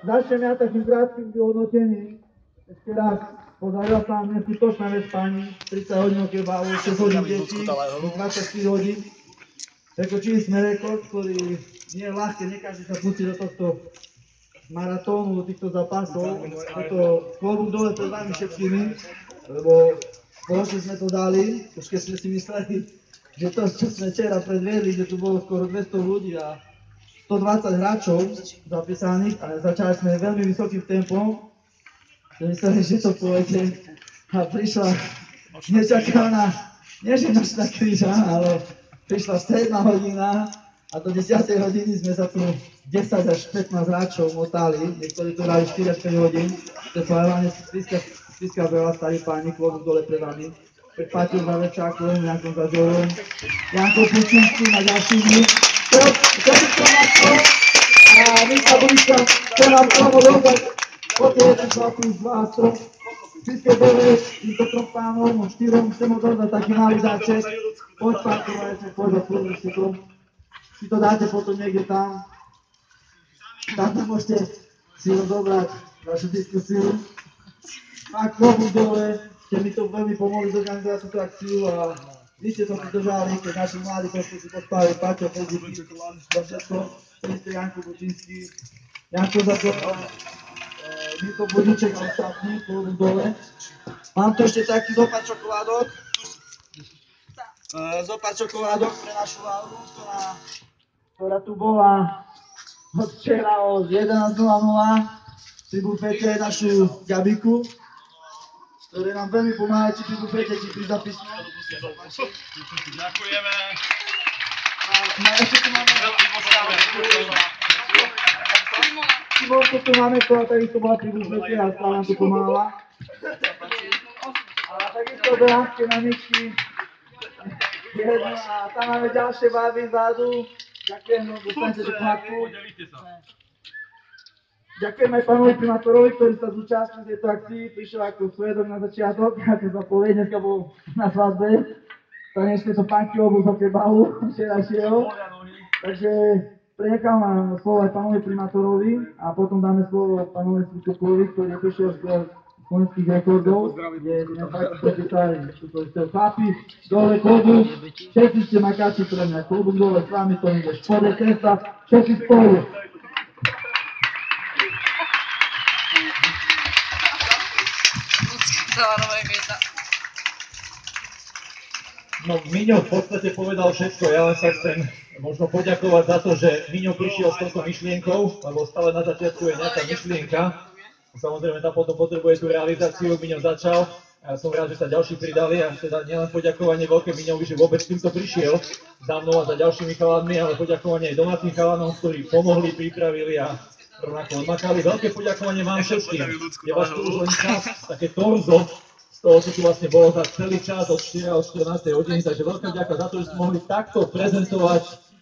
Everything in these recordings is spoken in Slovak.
začnem ja takým krátkým vyhodnotením. Ešte raz, podarila sa nám neskutočná vec, pani, 30 hodín kebabu, 6 hodín detí, 24 hodín. Prekočili sme rekord, ktorý nie je ľahké, nie každý sa pustí do tohto maratónu, do týchto zápasov. Je to klobúk dole pred vami všetkými, lebo spoločne sme to dali, už keď sme si mysleli, že to, čo sme včera predviedli, že tu bolo skoro 200 ľudí a 120 hráčov zapísaných, ale začali sme veľmi vysokým tempom. Mysleli, že to pôjde a prišla nečakaná, nie že nočná kríža, ale prišla 7 hodina a do 10 hodiny sme sa tu 10 až 15 hráčov motali, niektorí tu hrali 4 až 5 hodín, to je hlavne Spiska Bela, starí páni, klobúk dole pred vami, pred Paťom Zavečákom, Jankom Zažovom, Jankom Pučinským a ďalšími. A my sa Boriskom, čo nám slovo dozať, poďte jeden chlapí z vás troch, Spiske Bele, týmto troch pánom, o 4, chcem ho dozať taký malý dáček, poď parkovajte, poď do klubrušikom, si to dáte potom niekde tam, tam môžete si ho zobrať, vašu diskusiu. A klobúk dole, ste mi to veľmi pomohli zorganizovať túto akciu a vy ste to vydržali, keď naši mladí trošku si pospávali, Paťo, Feziky, za všetko, ste Janko Bučinský, Janko Zažov, Mirko Budíček a ostatní, klobúk dole. Mám tu ešte taký zopár čokoládok, pre našu Lauru, ktorá tu bola od včera od 11:00 pri bufete našu Gabiku, ktoré nám veľmi pomáhajú, či pri bufete, či pri zapisku. Ďakujeme. A ešte tu máme Simonku, tu máme, ktorá takisto bola pri bufete a stále nám tu pomáhala. A takisto beránske mamičky. A tam máme ďalšie baby vzadu. Ďakujem, dostanete tú kladku. Ďakujem aj pánovi primátorovi, ktorý sa zúčastnil tejto akcii, prišiel ako svedok na začiatok, ako sa povie, dneska bol na svadbe. Tanečne to pánky obul za kebabu včerajšieho. Takže prenechám vám slovo aj pánovi primátorovi a potom dáme slovo pánovi Svičokovi, ktorý prišiel z slovenských rekordov, kde sme fakt prečítali, chlapi, dole klobúk, všetci ste makáči pre mňa, klobúk dole s vami, to ide, špode, cesta, všetci spolu. No, Miňo v podstate povedal všetko, ja len sa chcem možno poďakovať za to, že Miňo prišiel s touto myšlienkou, lebo stále na začiatku je nejaká myšlienka. Samozrejme, tá potom potrebuje tú realizáciu, Miňo začal. Ja som rád, že sa ďalší pridali a teda nielen poďakovanie veľké Miňovi, že vôbec týmto prišiel za mnou a za ďalšími chalanmi, ale poďakovanie aj domácim chalanom, ktorí pomohli, pripravili a rovnako odmakali. Veľké poďakovanie vám všetkým. Je vás tu už len čas, také torzo z toho, čo tu vlastne bolo za celý čas od 4 od 14 hodiny, takže veľká vďaka za to, že sme mohli takto prezentovať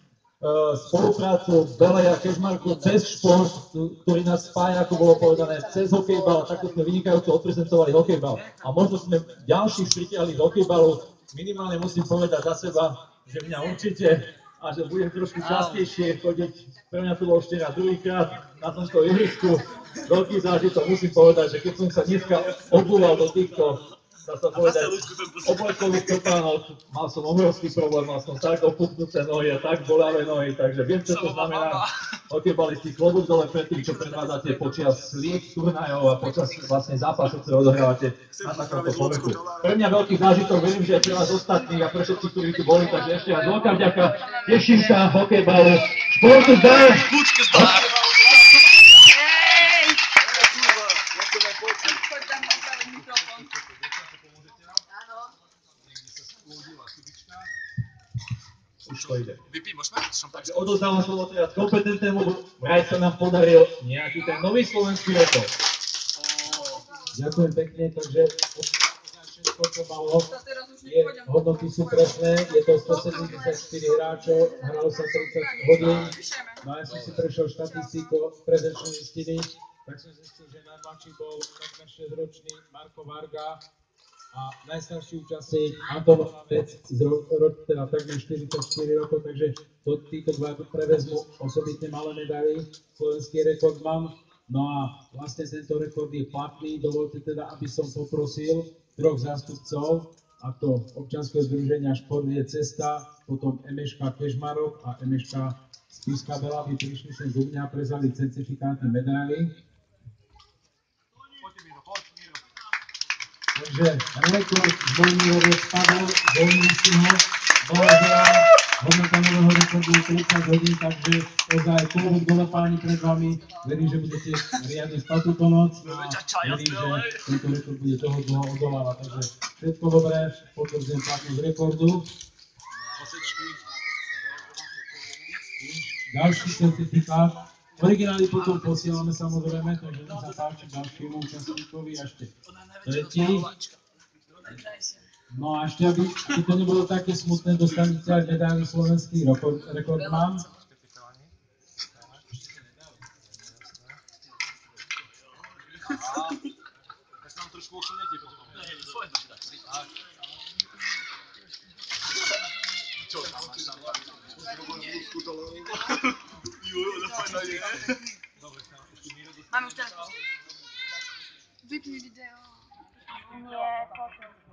spoluprácu Beleja Kežmarku cez šport, ktorý nás spája, ako bolo povedané, cez hokejbal a takto sme vynikajúco odprezentovali hokejbal. A možno sme ďalších pritiahli z hokejbalu, minimálne musím povedať za seba, že mňa určite a že budem trošku častejšie chodiť. Pre mňa to bol včera druhýkrát na tomto ihrisku. Veľký zážitok, musím povedať, že keď som sa dneska obúval do týchto, dá sa povedať, oblečkových topánok, mal som obrovský problém, mal som tak opuchnuté nohy a tak bolavé nohy, takže viem, čo to znamená. Hokejbalisti, klobúk dole pred tým, čo predvádzate počas liek turnajov a počas vlastne zápasov, ktoré odohrávate na takomto povrchu. Pre mňa veľký zážitok, verím, že aj pre vás ostatných a pre všetkých, ktorí tu boli, takže ešte raz veľká vďaka, teším sa hokejbalu, športu zdar! Už to ide. Takže odozdávam slovo teraz kompetentnému, vraj sa nám podaril nejaký ten nový slovenský rekord. Ďakujem pekne, takže všetko, čo malo, hodnoty sú presné, je to 174 hráčov, hralo sa 30 hodín, no ja som si prešiel štatistiku prezenčnej listiny, tak som zistil, že najmladší bol takmer 6-ročný Marko Varga, a najstarší účastník Anton Vec z teda takmer 44 rokov, takže títo dva prevezmú osobitne malé medaily. Slovenský rekordman No a vlastne tento rekord je platný. Dovolte teda, aby som poprosil troch zástupcov, a to občianskeho združenia Šport je cesta, potom Emeška Kežmarok a Emeška Spišská Bela, by prišli sem do mňa, prezali certifikáty, medaily. Takže rekord z Mojmírovec spadol, voľnil si ho, blahoželám, hodnota nového rekordu je 30 hodín, takže ozaj klobúk dole páni pred vami, verím, že budete riadne spať túto noc a verím, že tento rekord bude toho dlho odolávať, takže všetko dobré, potvrdzujem platnosť rekordu. Ďalší certifikát, originály potom posielame samozrejme, takže nech sa páči ďalšiemu účastníkovi a ešte tretí. No a ešte, aby to nebolo také smutné, dostanete aj medaily slovenský rekordman. Máme už telefón. Vypni video. Nie, potom.